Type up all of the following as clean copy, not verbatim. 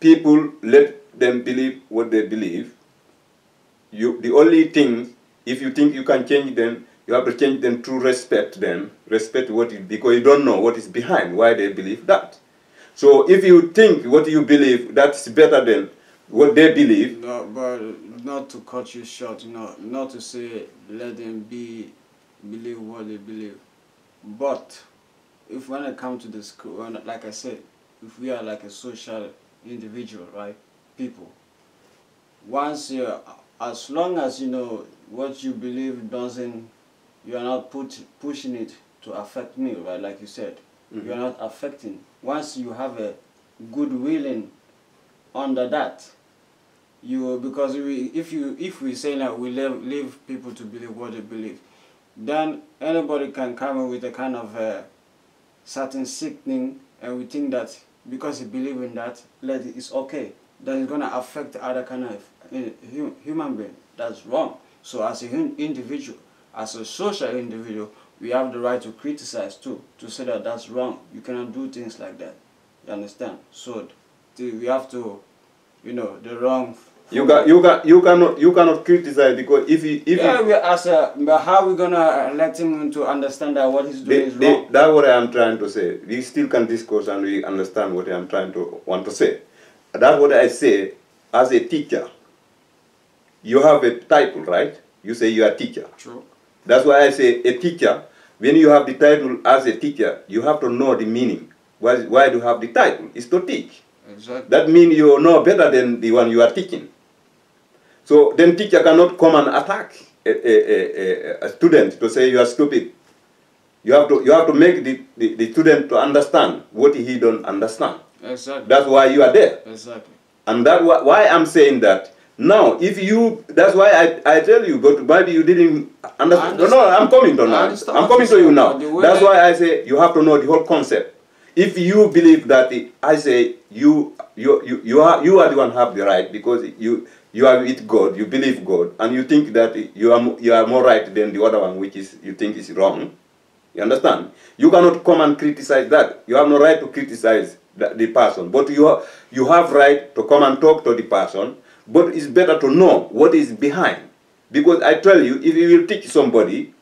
people, let them believe what they believe. The only thing, if you think you can change them, you have to change them through respect them. Respect because you don't know what is behind, why they believe that. So if you think what you believe, that's better than what they believe. No, but not to cut you short, not to say let them believe what they believe. But if when it comes to the school, like I said, if we are like a social individual, right, people, once as long as what you believe doesn't, you are not pushing it to affect me, right, like you said, you are not affecting. Once you have a good willing under that, because if we say that we leave people to believe what they believe, then anybody can come in with a kind of certain sick thing, and we think that because he believes in that, it's okay. Then it's gonna affect other kind of human being. That's wrong. So as an individual, as a social individual, we have the right to criticize too, to say that that's wrong. You cannot do things like that. You understand? So we have to, the wrong. You cannot criticize, because but how are we gonna let him to understand that what he's doing is wrong? That's what I am trying to say. We still can discuss and we understand what I am want to say. That's what I say. As a teacher, you have a title, right? You say you are a teacher. True. That's why I say a teacher. When you have the title as a teacher, you have to know the meaning. Why do you have the title? It's to teach. Exactly. That means you know better than the one you are teaching. So then teacher cannot come and attack a student to say you are stupid. You have to make the student to understand what he don't understand. Exactly. That's why you are there. Exactly. And that's why I'm saying that. Now, that's why I tell you, but maybe you didn't understand. No, I'm coming to now. I'm coming to you now. That's why I say you have to know the whole concept. If you believe that, I say you are the one who have the right, because you are with God, you believe God, and you think that you are more right than the other one, which is you think is wrong. You understand? You cannot come and criticize that. You have no right to criticize the person, but you have right to come and talk to the person. But it's better to know what is behind, because I tell you, if you will teach somebody,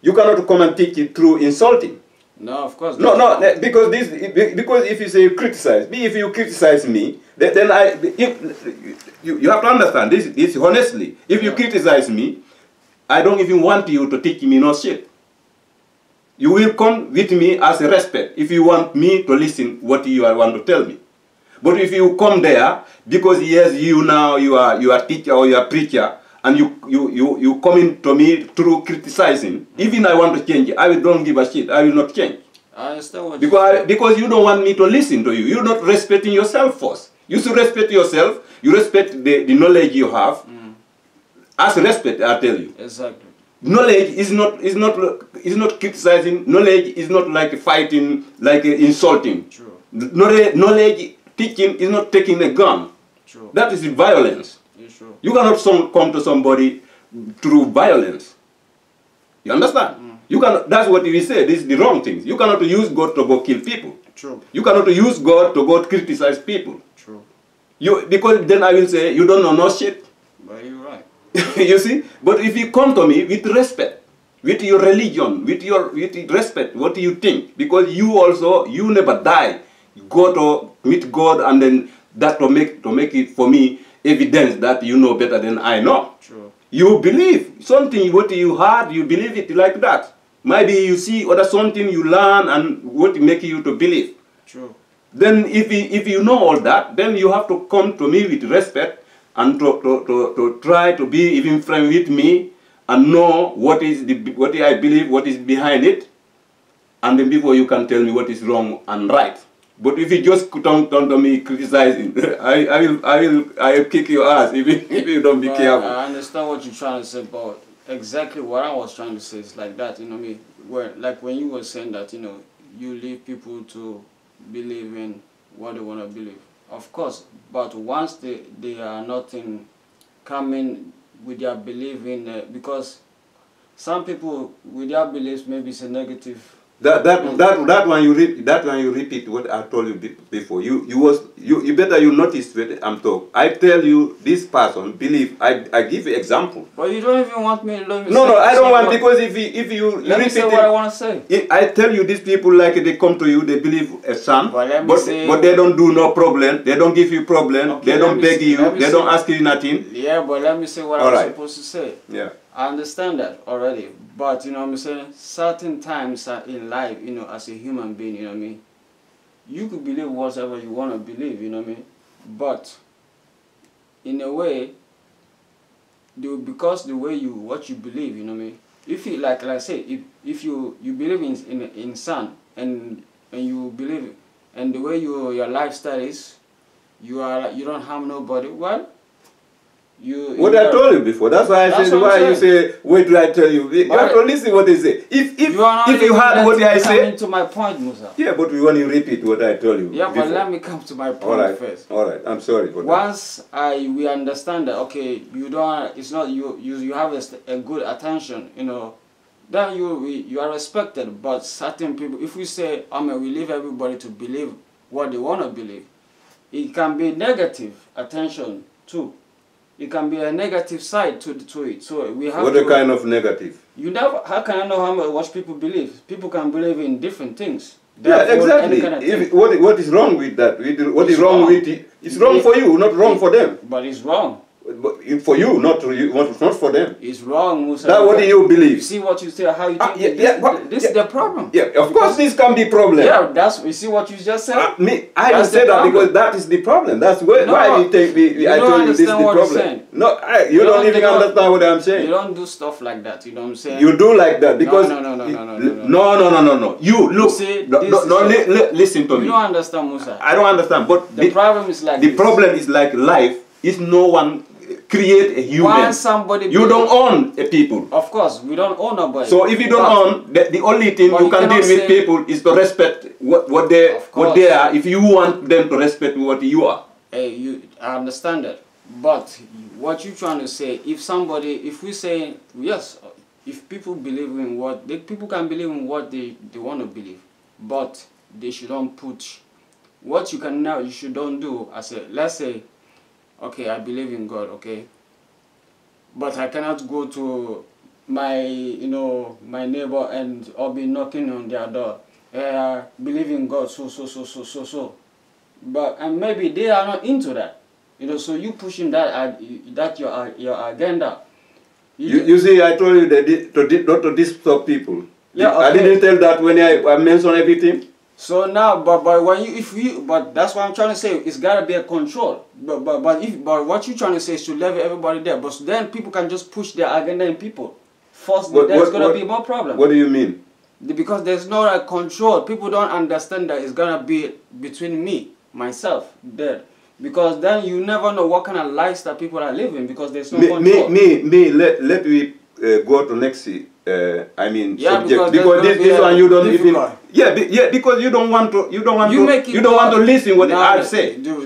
you cannot come and teach it through insulting. No, of course. No, because if you say criticize me, if you criticize me, then you have to understand this honestly. If you criticize me, I don't even want you to teach me no shit. You will come with me as a respect if you want me to listen what you want to tell me. But if you come there because yes, you are teacher or you are preacher, and you coming to me through criticizing, even I want to change, I don't give a shit. I will not change. I understand what because you don't want me to listen to you. You're not respecting yourself first. You should respect yourself. You respect the knowledge you have. As respect, I tell you. Exactly. Knowledge is not criticizing. Knowledge is not like fighting, like insulting. True. Knowledge teaching is not taking a gun. True. That is violence. True. You cannot come to somebody through violence. You understand? You cannot. That's what we say. This is the wrong thing. You cannot use God to go kill people. True. You cannot use God to go criticize people. True. Because then I will say you don't know no shit. But you're right. You see? But if you come to me with respect, with your religion, with respect, what do you think? Because you never die. Go to meet God, and then that to make it for me evidence that you know better than I know. True. You believe something what you heard, you believe it like that. Maybe you see other something you learn and what make you to believe. True. Then if you know all that, then you have to come to me with respect and to try to be even friend with me and know what I believe, what is behind it, and then before you can tell me what is wrong and right. But if you just come to me criticizing, I will kick your ass if you don't be careful. I understand what you're trying to say, but exactly what I was trying to say is like that. When you were saying that, you leave people to believe in what they want to believe. Of course, but once they are not coming with their belief in, because some people with their beliefs maybe it's a negative That one you repeat what I told you before. You better you notice what I'm talking. I tell you this person believe. I give you example. But you don't even want me to let me No, I don't want, because if you let me say what I want to say. I tell you these people, like, they come to you, they believe a son, but they don't do no problem. They don't give you problem. Okay, they don't beg you. They don't ask you nothing. Yeah, but let me say what I'm supposed to say. Yeah. I understand that already, but you know what I'm saying, certain times in life, you know, as a human being, you know what I mean, you could believe whatever you want to believe, you know what I mean, but in a way, because the way what you believe, you know what I mean, if you like I say, if you believe in sun and you believe, and the way your lifestyle is, you don't harm nobody, well. What I told you before. That's why I said, why you say, wait till I tell you. You have to listen what they say. If you heard what I say. Coming to my point, Musa. Yeah, but we want to repeat what I told you. Yeah, but let me come to my point first. All right. I'm sorry for that. Once we understand that, okay, you don't. It's not you have a good attention, you know. Then you are respected. But certain people, if we say, we leave everybody to believe what they want to believe, it can be negative attention too. It can be a negative side to it. So we have What kind of negative? You never. How can I know what people believe? People can believe in different things. Yeah, exactly. Kind of what is wrong with that? What is wrong with it? It's wrong for you, not wrong for them. But it's wrong. But for you, not for them. It's wrong, Musa. That what do you believe? You see what you say, how you think. This is the problem. Yeah, of course this can be problem. Yeah, you see what you just said. I don't say that because that is the problem. That's why we take I told you this is the problem. No, you don't even understand what I'm saying. You don't do stuff like that. You know what I'm saying? You do like that because no. You look. See, listen to me. You don't understand, Musa. I don't understand. But the problem is like the problem is like life is no one create a human. You don't own a people. Of course, we don't own nobody. So if you don't own, the only thing you can deal with people is to respect what they are. If you want them to respect what you are. I understand that. But what you're trying to say, if we say yes, if people believe in people can believe in what they want to believe, but they shouldn't put what you shouldn't do as let's say. Okay, I believe in God, okay, but I cannot go to my neighbor or be knocking on their door. Believe in God, so. But maybe they are not into that, So you pushing that your agenda. You see, I told you that not to disturb people. Yeah, okay. I didn't tell that when I mentioned everything. So now, but that's what I'm trying to say. It's gotta be a control. But what you're trying to say is to level everybody there. But then people can just push their agenda in people. First, there's gonna be more problem. What do you mean? Because there's no control. People don't understand that it's gonna be between myself, there. Because then you never know what kind of lifestyle people are living. Because there's no control. Let me go to next. Subject because this one you don't even. Because you don't want to listen what I say. No.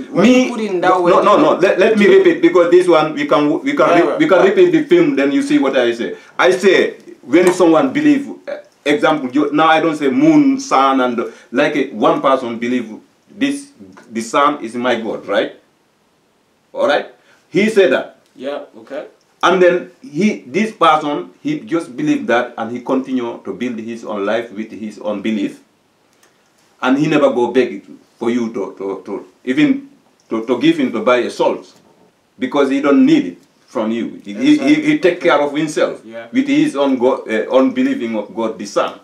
Let me repeat because this one we can repeat the film. Then you see what I say. I say when someone believe. Example. Now I don't say moon, sun, and like one person believe the sun is my God, right? All right. He said that. Yeah. Okay. And then this person, he just believed that and he continued to build his own life with his own belief. And he never go beg for you to give him to buy a salt. Because he don't need it from you. He take care of himself with his own own believing of God the Son.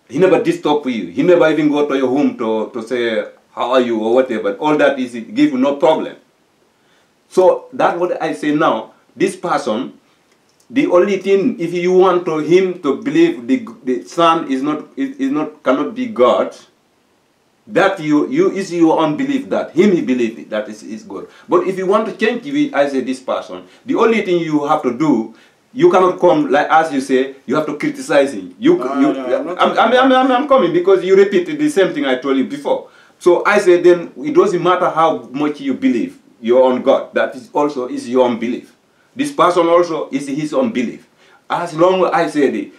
He never disturb you. He never even go to your home to say, how are you or whatever. All that is give you no problem. So that's what I say now. This person, the only thing, if you want him to believe the Son cannot be God, that is your own belief that he believe that is God. But if you want to change it, I say this person, the only thing you have to do, you cannot come like as you say, you have to criticize him. I'm coming because you repeated the same thing I told you before. So I say then it doesn't matter how much you believe your own God. That is your own belief. This person also is his own belief. As long as I say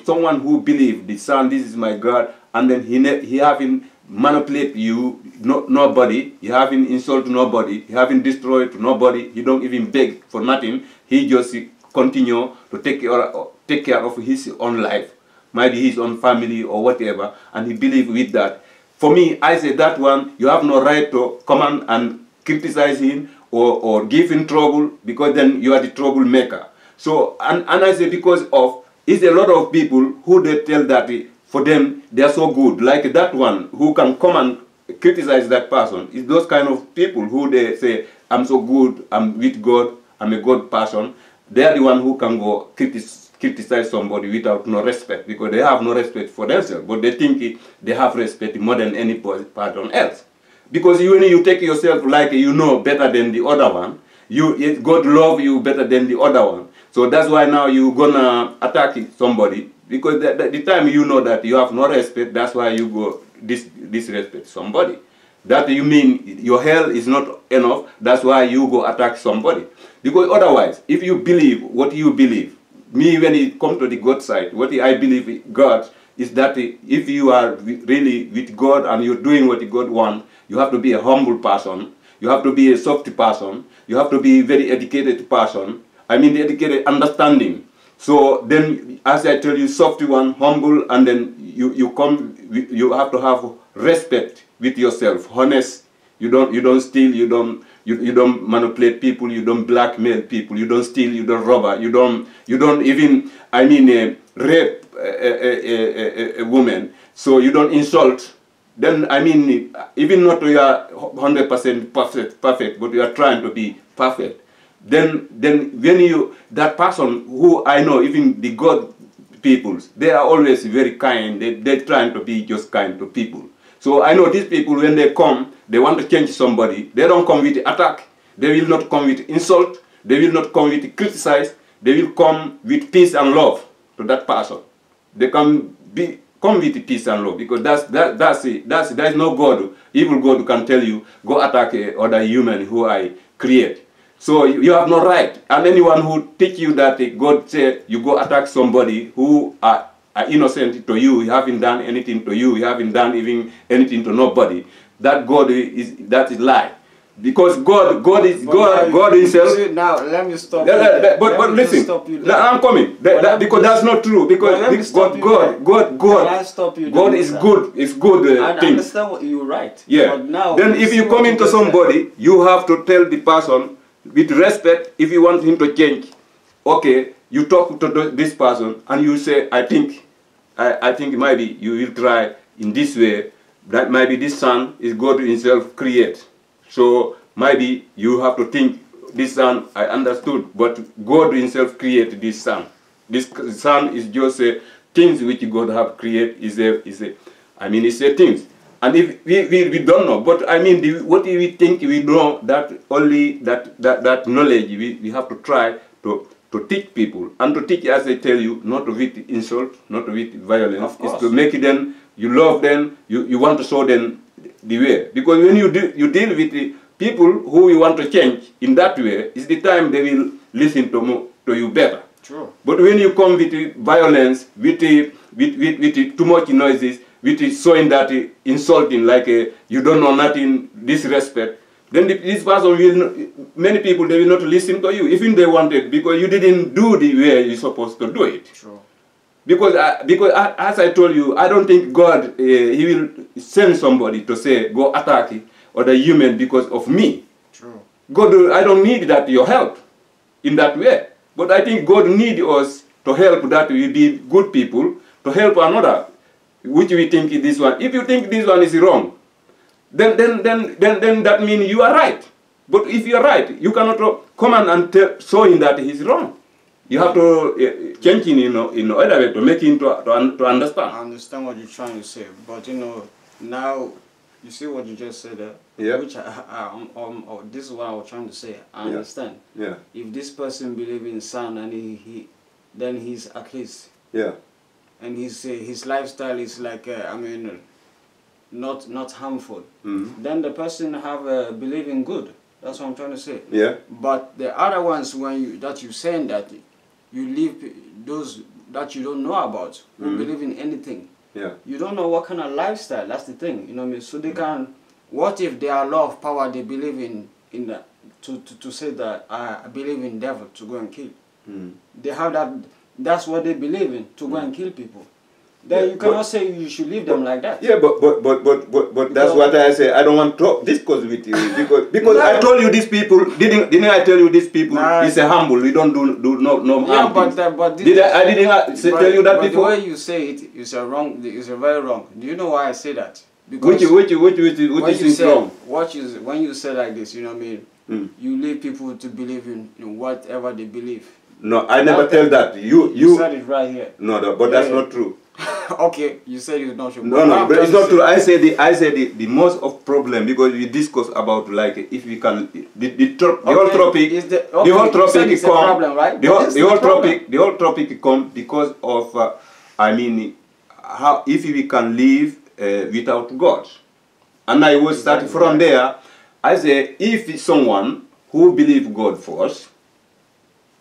someone who believes the son, this is my God, and then he haven't manipulate you, nobody, he haven't insulted nobody, he haven't destroyed nobody, he don't even beg for nothing, he just continue to take care of his own life, maybe his own family or whatever, and he believe with that. For me, I say that one, you have no right to come and criticize him or give him trouble, because then you are the troublemaker. So, and I say because of, it's a lot of people who they tell that for them, they are so good, like that one who can come and criticize that person. It's those kind of people who they say, I'm so good, I'm with God, I'm a God person. They are the one who can go criticize somebody without no respect, because they have no respect for themselves, but they think they have respect more than any person else. Because when you take yourself like you know better than the other one, God love you better than the other one. So that's why now you're gonna attack somebody, because the time you know that you have no respect, that's why you go disrespect somebody. That you mean your hell is not enough, that's why you go attack somebody. Because otherwise, if you believe what you believe, me when it comes to the God side, what I believe God is that if you are really with God and you're doing what God wants, you have to be a humble person, you have to be a soft person, you have to be a very educated person. I mean the educated understanding. So then, as I tell you, soft one, humble, and then you have to have respect with yourself, honest. You don't steal, you don't manipulate people, you don't blackmail people, you don't steal, you don't rob, you don't even, I mean, rape a woman. So you don't insult. Then, I mean, even not you are 100% perfect, but you are trying to be perfect. Then when you, that person who I know, even the God peoples, they are always very kind. They're trying to be just kind to people. So I know these people, when they come, they want to change somebody. They don't come with attack. They will not come with insult. They will not come with criticize. They will come with peace and love to that person. They come with peace and love, because that's no God, evil God can tell you, go attack other human who I create. So you have no right. And anyone who teach you that God said you go attack somebody who are innocent to you, you haven't done anything to you, you haven't done even anything to nobody, that is lie. Because God himself. See, now let me stop. But listen, I'm coming. Because that's not true. Because God is good. It's good. I understand what you're right. Yeah. But now, then if you come into somebody, you have to tell the person with respect. If you want him to change, okay, you talk to this person and you say, I think maybe you will try in this way. That maybe this son is God himself create. So maybe you have to think, this son, I understood, but God himself created this son. This son is just things which God have created, it's a things. And if we don't know, but I mean, what we think we know, that only that knowledge we have to try to teach people. And to teach, as I tell you, not with insult, not with violence, is to make them, you love them, you want to show them the way. Because when you deal with the people who you want to change in that way, it's the time they will listen to you better. True. But when you come with violence, with too much noises, with showing that insulting, like you don't know nothing, disrespect, then this person will, many people, they will not listen to you, even they wanted, because you didn't do the way you're supposed to do it. True. Because as I told you, I don't think God, he will send somebody to say, go attack other human because of me. True. God, I don't need that your help in that way. But I think God needs us to help that we be good people, to help another, which we think is this one. If you think this one is wrong, then that means you are right. But if you are right, you cannot come and show him that he's wrong. You have to change him in other way to make him to understand. I understand what you're trying to say, but now you see what you just said there. Yeah. Which this is what I was trying to say. I understand. Yeah. If this person believes in son and then he's at least. Yeah. And his lifestyle is like not harmful. Mm-hmm. Then the person have believe in good. That's what I'm trying to say. Yeah. But the other ones, that you're saying that you leave those that you don't know about, who believe in anything. Yeah. You don't know what kind of lifestyle. That's the thing. You know what I mean? So they can. What if they are a lot of power? They believe in that to say that I believe in devil to go and kill. They have that. That's what they believe in, to go and kill people. Then you cannot say you should leave them like that. Yeah, but that's what I say. I don't want to discuss with you because no. I told you these people didn't I tell you these people is a humble. We don't do no harm. Yeah, but did I didn't tell you that before? The way you say it is a wrong. Is a very wrong. Do you know why I say that? Because which is wrong? When you say like this, you know what I mean. You leave people to believe in whatever they believe. No, I never tell that. You said it right here. No, but that's not true. Okay, you said it's not true. No, but it's not true. I say the most of problem, because we discuss about like if we can the whole topic the whole topic come problem, right? The whole topic come because of I mean how if we can live without God. And I was starting from there. I say if someone who believe God first,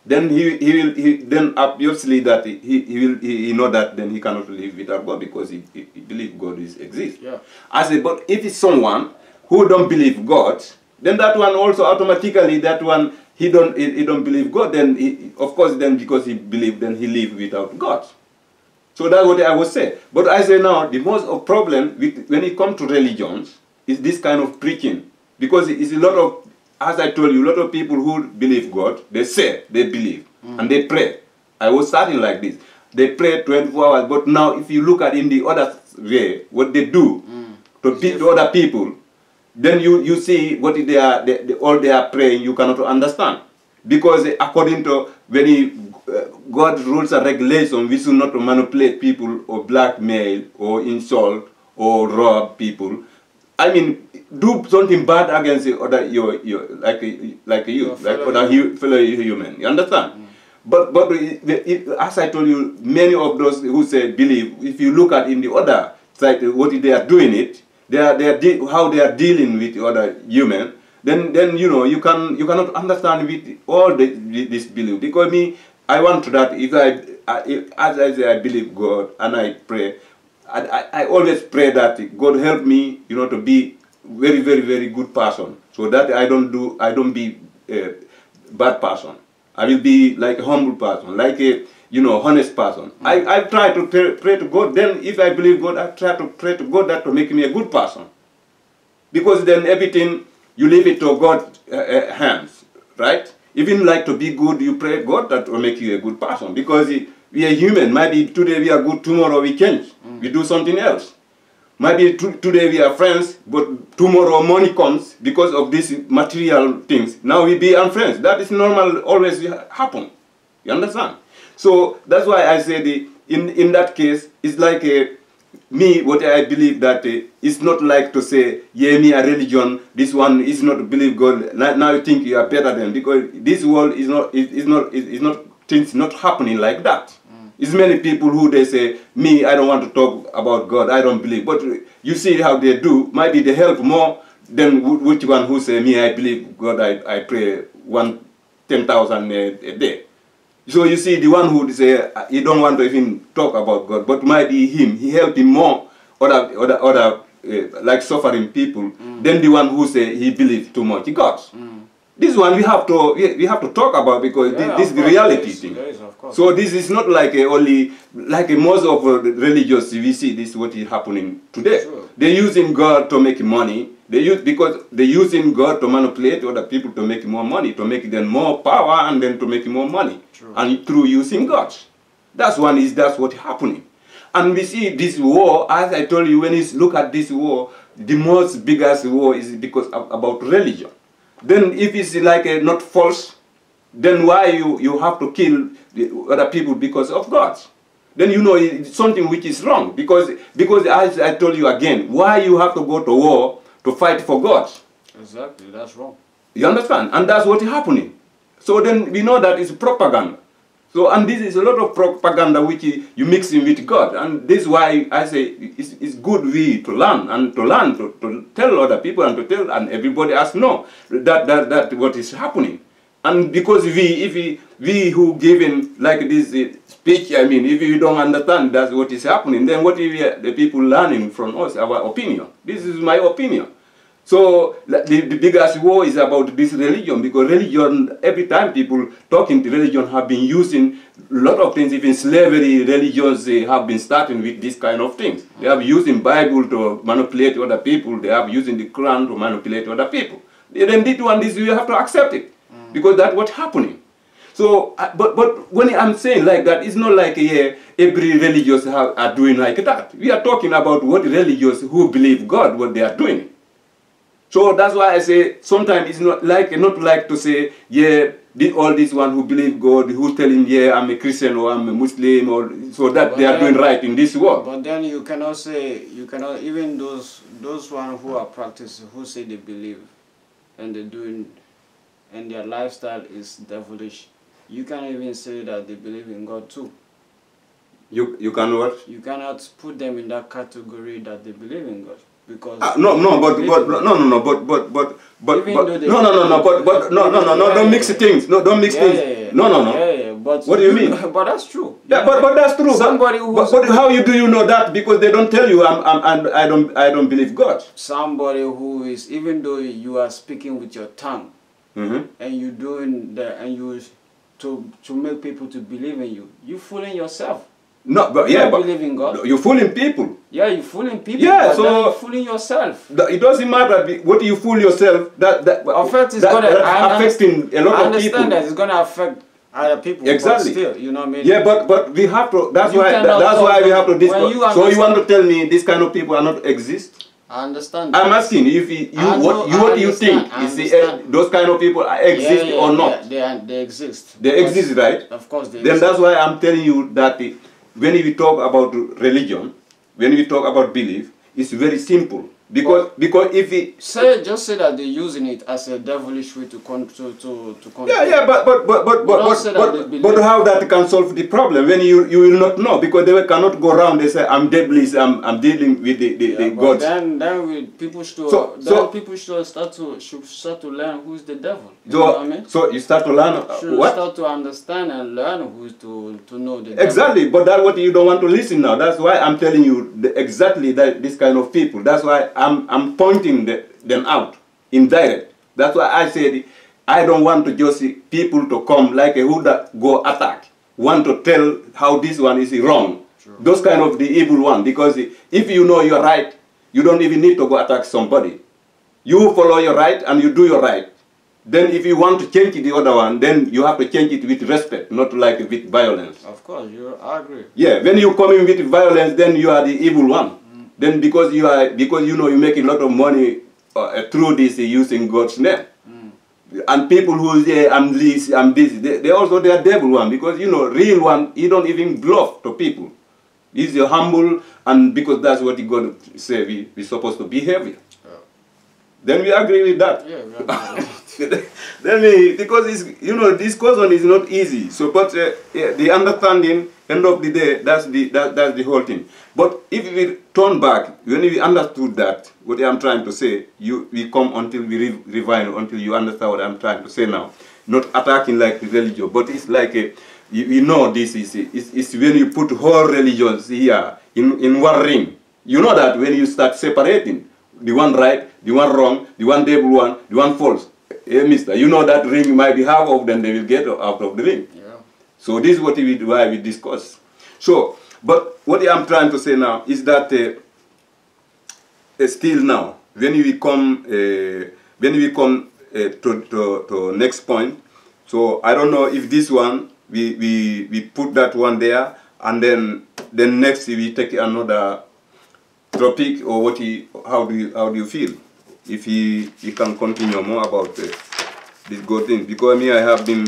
then he then obviously that he know that then he cannot live without God, because he believe God exists. Yeah. I say, but if it's someone who don't believe God, then that one also automatically that one he don't believe God. Then of course then because he believe, then he live without God. So that's what I would say. But I say now the most of problem when it comes to religions is this kind of preaching, because it's a lot of, as I told you, a lot of people who believe God, they say they believe and they pray. I was starting like this. They pray 24 hours, but now if you look at in the other way, what they do to other people, then you see what they are, all they are praying, you cannot understand. Because according to God rules and regulations, we should not manipulate people or blackmail or insult or rob people. I mean, do something bad against the other fellow human. You understand? But as I told you, many of those who say believe, if you look at in the other side what they are doing it, how they are dealing with the other human, then you know you cannot understand with all this belief. Because I want to that as I say I believe God and I pray. I always pray that God help me, you know, to be very, very, very good person, so that I don't be a bad person. I will be like a humble person, like a honest person. I try to pray to God. Then if I believe God, I try to pray to God that to make me a good person. Because then everything you leave it to God's hands, right? Even like to be good, you pray God that will make you a good person. Because we are human. Maybe today we are good, tomorrow we change. We do something else. Maybe today we are friends, but tomorrow money comes because of these material things. Now we be unfriends. That is normal, always happen. You understand? So that's why I say in that case, it's like what I believe that it's not like to say, yeah, me a religion, this one is not believe God. Now you think you are better than, because this world is not things not happening like that. It's many people who they say, me, I don't want to talk about God, I don't believe. But you see how they do, maybe they help more than which one who say, me, I believe God, I pray 10,000 a day. So you see the one who say, he don't want to even talk about God, but maybe he help him more, other like suffering people, than the one who say he believes too much in God. This one we have to talk about, because this is the reality thing. So this is not like only like most of religious we see this what is happening today. Sure. They're using God to make money. Because they're using God to manipulate other people to make more money, to make them more power, and then to make more money. True. And through using God. That's what's happening. And we see this war, as I told you, when you look at this war, the most biggest war is because about religion. Then if it's like not false, then why you have to kill the other people because of God? Then you know it's something which is wrong. Because as I told you again, why you have to go to war to fight for God? Exactly, that's wrong. You understand? And that's what's happening. So then we know that it's propaganda. So, and this is a lot of propaganda which you mix in with God. And this is why I say it's good to learn to tell other people and to tell, and everybody else know that what is happening. And because we who given like this speech, I mean, if you don't understand that's what is happening, then what if the people learning from us, our opinion? This is my opinion. So the biggest war is about this religion, because religion, every time people talking to religion have been using a lot of things. Even slavery religions, they have been starting with this kind of things. They have using Bible to manipulate other people. They have using the Quran to manipulate other people. Then this one, this you have to accept it, because that's what's happening. So, but when I'm saying like that, it's not like every religious are doing like that. We are talking about what religious who believe God, what they are doing. So that's why I say sometimes it's not like to say, yeah, all these one who believe God, who telling, yeah, I'm a Christian or I'm a Muslim, or so that but they are doing right in this world. But then you cannot say, even those one who are practicing, who say they believe, and they're doing, and their lifestyle is devilish, you can't even say that they believe in God too. You can what? You cannot put them in that category that they believe in God. Because no, don't mix things. No, don't mix things. Yeah, but what do you mean? But that's true. Yeah, but that's true. Somebody who but how do you know that? Because they don't tell you I don't believe God. Somebody who is, even though you are speaking with your tongue, and you doing that, and you to make people to believe in you, you fooling yourself. No, but you believe in God. You're fooling people. Yeah, you're fooling people. Yeah, so you're fooling yourself. It doesn't matter what you fool yourself. That affecting a lot of people. I understand that it's gonna affect other people. Exactly. But still, you know what I mean. Yeah, but we have to. That's why we have to discuss. So you want to tell me this kind of people are not exist? I understand. I'm asking if what do you think? Those kind of people exist or not? They exist. They exist, right? Of course they exist. Then that's why I'm telling you that when we talk about religion, when we talk about belief, it's very simple. Because if we just say that they're using it as a devilish way to control. Yeah, but how that can solve the problem when you will not know, because they cannot go around. They say I'm devilish. I'm dealing with the gods. Then people should start to learn who's the devil. You know what I mean? So you start to learn what? Start to understand and learn who's to know the exactly. devil. But that's what you don't want to listen now. That's why I'm telling you exactly that this kind of people. That's why I'm pointing them out indirect. That's why I said I don't want to just see people to come like a who that go attack, want to tell how this one is wrong. Sure. Those kind of the evil one, because if you know you're right, you don't even need to go attack somebody. You follow your right and you do your right. Then if you want to change the other one, then you have to change it with respect, not like with violence. Of course, I agree. Yeah, when you come in with violence, then you are the evil one. Then because you know you make a lot of money through this using God's name, and people who say I'm this, they also they are devil one, because you know real one you don't even bluff to people. He's humble, and because that's what God say we supposed to behave. Then we agree with that. Yeah. Then because it's, you know, this question is not easy. So, but the understanding, end of the day, that's the whole thing. But if we turn back, when we understood that, what I'm trying to say, we come until we refine, until you understand what I'm trying to say now. Not attacking like religion, but it's like you know this is when you put whole religions here in one ring. You know that when you start separating, the one right, the one wrong, the one devil one, the one false. Hey, mister, you know that ring might be half of them, they will get out of the ring. Yeah. So this is why we discuss. So, but what I'm trying to say now is that still now, when we come to next point, so I don't know if this one, we put that one there, and then next we take another topic, or how do you feel? If he can continue more about this good thing, because me I have been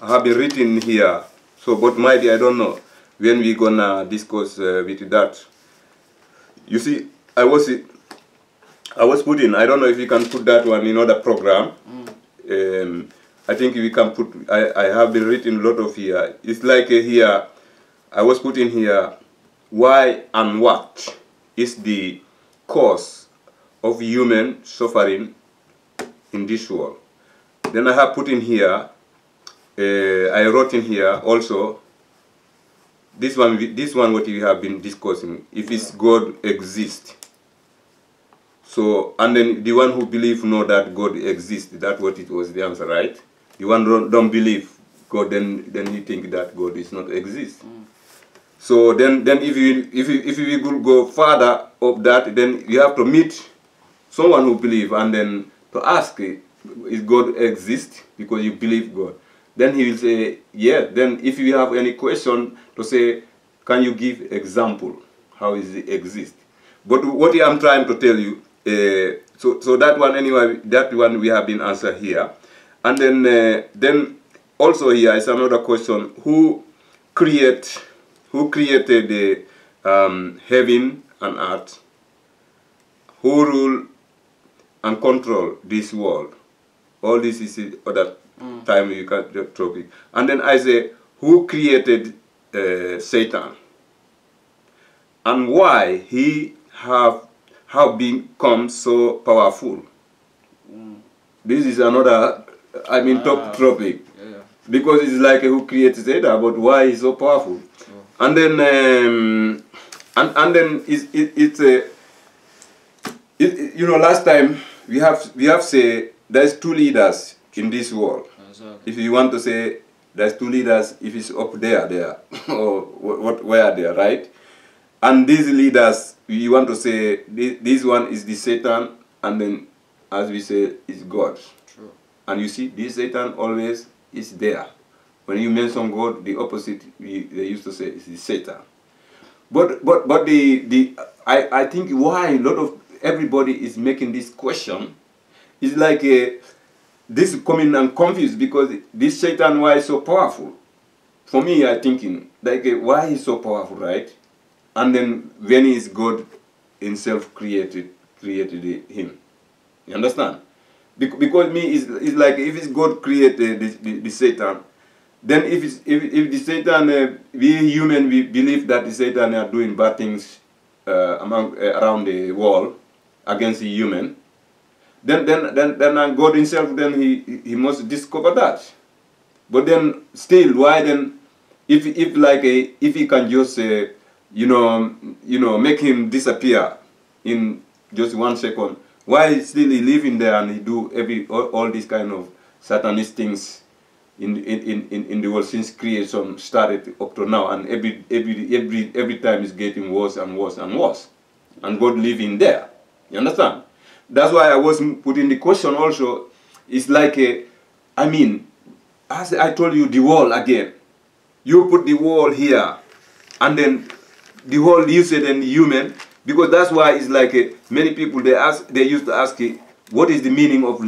written here. So, but maybe I don't know when we gonna discuss with that. You see, I was putting. I don't know if we can put that one in other program. I think we can put. I have been written a lot of here. It's like here. I was putting here. Why and what is the cause of human suffering in this world? then I have put in here, I wrote in here also, this one what you have been discussing, if it's God exists. So, and then the one who believe know that God exists, that's what it was the answer, right? The one don't believe God, then you think that God is not exist. So then if you could go further of that, then you have to meet someone who believe and then to ask, is God exist? Because you believe God. Then he will say, yeah. Then if you have any question to say, can you give example? How is it exist? But what I'm trying to tell you, so that one anyway, that one we have been answered here. And then also here is another question, who created the heaven and earth? Who rule and control this world? All this is other time you can topic. And then I say, who created Satan? And why he have become so powerful? This is another, I mean, top topic. Yeah. Because it's like who created Satan, but why he's so powerful? And then and then you know, last time we have said there's two leaders in this world. Exactly. If you want to say there's two leaders, if it's up there or where there, right? And these leaders, you want to say this one is the Satan, and then as we say is God. True. And you see, this Satan always is there. When you mention God, the opposite they used to say is the Satan. But I think why a lot of everybody is making this question is like this is coming and confused, because this Satan, why is so powerful? For me, I thinking like why he's so powerful, right? And then when is God himself created him? You understand? Because me is like if it's God created the Satan, then if the Satan, we human, we believe that the Satan are doing bad things around the world against the human, then God himself, then he must discover that. But then still, why then if he can just you know make him disappear in just 1 second, why still he living there and he do all these kind of satanist things in the world since creation started up to now, and every time it's getting worse and worse and worse, and God living there. You understand? That's why I was putting the question also. It's like I mean, as I told you, the wall again. You put the wall here, and then the whole you said and human, because that's why it's like many people they used to ask what is the meaning of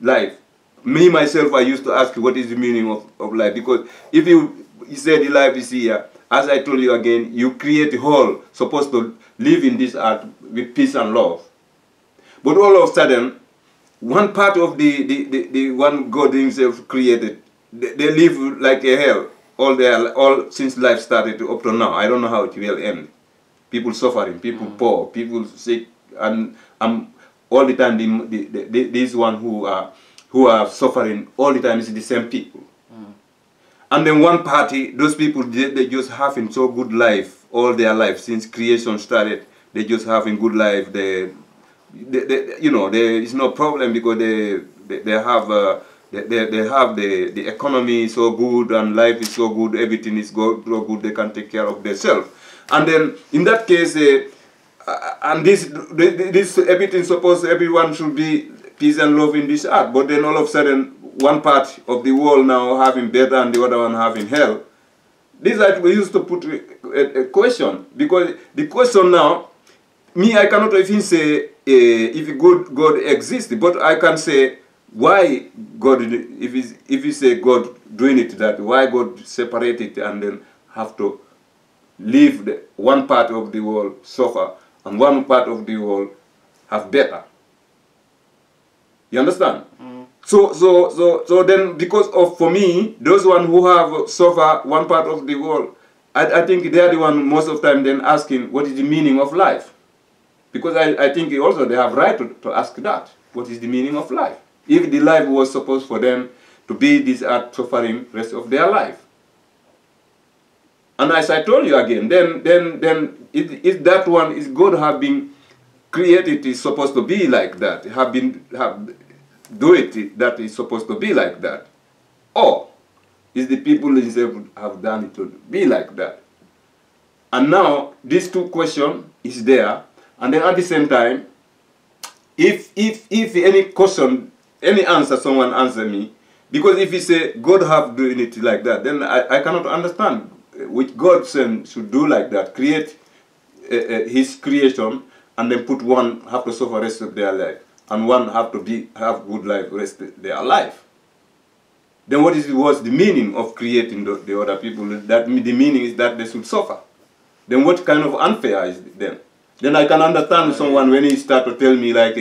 life. Me myself, I used to ask what is the meaning of life, because if you say the life is here, as I told you again, you create a whole supposed to live in this earth with peace and love. But all of a sudden, one part of the one God himself created, they live like a hell all since life started up to now. I don't know how it will end. People suffering, people poor, people sick, and all the time these one who are suffering all the time is the same people. And then one party, those people they just having so good life all their life since creation started. They just having good life. You know, there is no problem because they have the economy so good and life is so good, everything is so good, they can take care of themselves. And then in that case, and this everything supposed everyone should be peace and love in this earth. But then all of a sudden, one part of the world now having better and the other one having hell. This is like we used to put a question, because the question now, me I cannot even say if God exists, but I can say why God, if you say God doing it that, why God separate it and then have to leave one part of the world suffer and one part of the world have better. You understand? So then because of, for me, those one who have suffer one part of the world, I think they are the one most of the time then asking what is the meaning of life. Because I think also they have right to ask that. What is the meaning of life? if the life was supposed for them to be this earth suffering rest of their life. And as I told you again, then if that one is God have been created is supposed to be like that, do it that is supposed to be like that, or is the people themselves have done it to be like that? And now these two questions is there, and then at the same time, if any question, any answer someone answer me, because if you say God have doing it like that, then I cannot understand which God should do like that, create his creation, and then put one have to suffer rest of their life, and one have good life rest of their life. Then what's the meaning of creating the other people? That the meaning is that they should suffer. Then what kind of unfair is it then? Then I can understand someone when he start to tell me like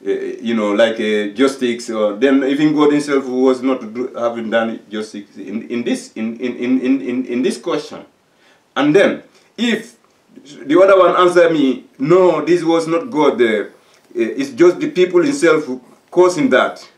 you know, like justice, or then even God himself was not having done justice in this question. And then if the other one answer me, no, this was not God, it's just the people himself who causing that.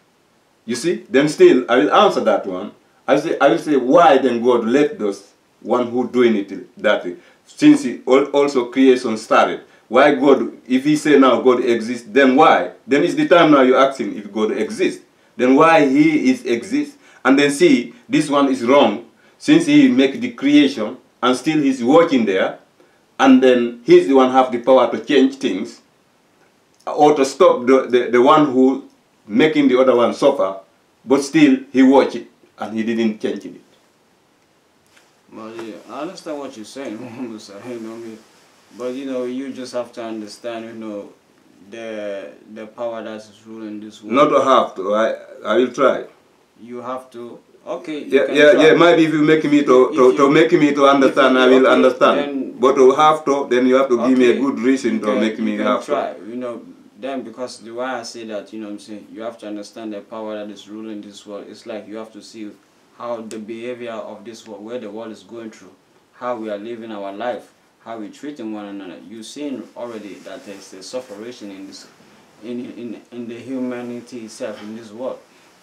You see, then still I will answer that one. I will say why then God let those one who doing it that way, since he also creation started. Why God, if he say now God exists, then why? Then it's the time now you're asking if God exists. Then why he exists? And then see, this one is wrong, since he make the creation and still he's working there, and then he's the one have the power to change things, or to stop the one who making the other one suffer, but still he watch it and he didn't change it. Well, yeah, I understand what you're saying, you know me. But you know, you just have to understand, you know, the power that is ruling this world. Not to have to. I will try. You have to. Okay. Yeah. Maybe if you make me to understand, I will understand. Then, but to have to, then you have to give me a good reason to make me have to. You know, then because the way I say that, you know what I'm saying, you have to understand the power that is ruling this world. It's like you have to see how the behavior of this world, where the world is going through, how we are living our life, how we're treating one another. You've seen already that there's a sufferation in this, in the humanity itself in this world.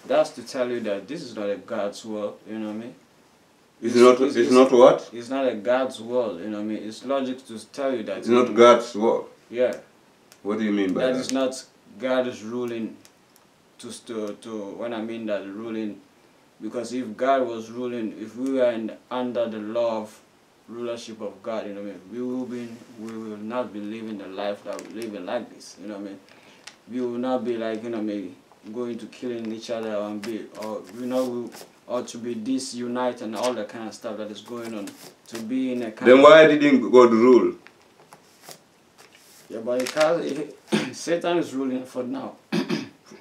That's to tell you that this is not a God's world. You know what I mean? It's not what? It's not a God's world. You know what I mean? It's logic to tell you that it's not God's world. Yeah. What do you mean by that? That is not God is ruling. When I mean that ruling, because if God was ruling, if we were under the law of rulership of God, you know what I mean, we will not be living the life that we're living like this, you know what I mean. We will not be like, you know, maybe going to killing each other and or to be disunited and all that kind of stuff that is going on. To be in a kind then why didn't God rule? Yeah, but because Satan is ruling for now.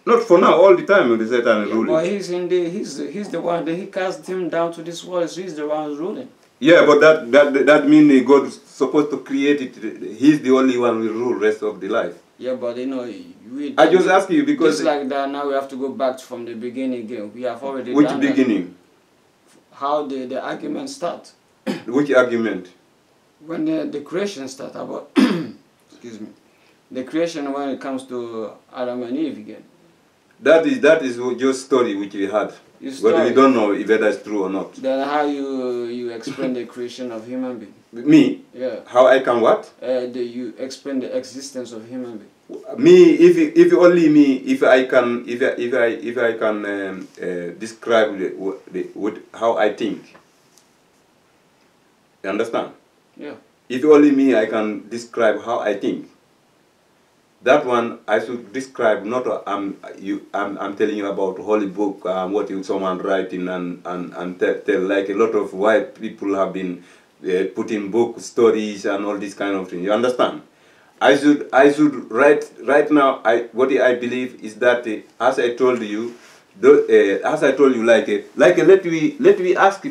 Not for now, all the time the Satan is ruling. But he's the one that he cast him down to this world, so he's the one who's ruling. Yeah, but that means God is supposed to create it. He's the only one who will rule rest of the life. Yeah, but you know, I just ask you because just like that. Now we have to go back from the beginning again. We have already which done beginning? That. How the argument start? Which argument? When the creation start about excuse me, the creation when it comes to Adam and Eve again. That is just story which we had, but we don't know if that is true or not. Then how you explain the creation of human being? Me? Yeah. How I can what? You explain the existence of human being. Me, if only me, if I can describe how I think. You understand? Yeah. If only me, I can describe how I think. That one I should describe, not I'm telling you about holy book, what someone writing and tell like a lot of white people have been putting book stories and all these kind of things. You understand? I should write right now. What I believe is that as I told you, like let me ask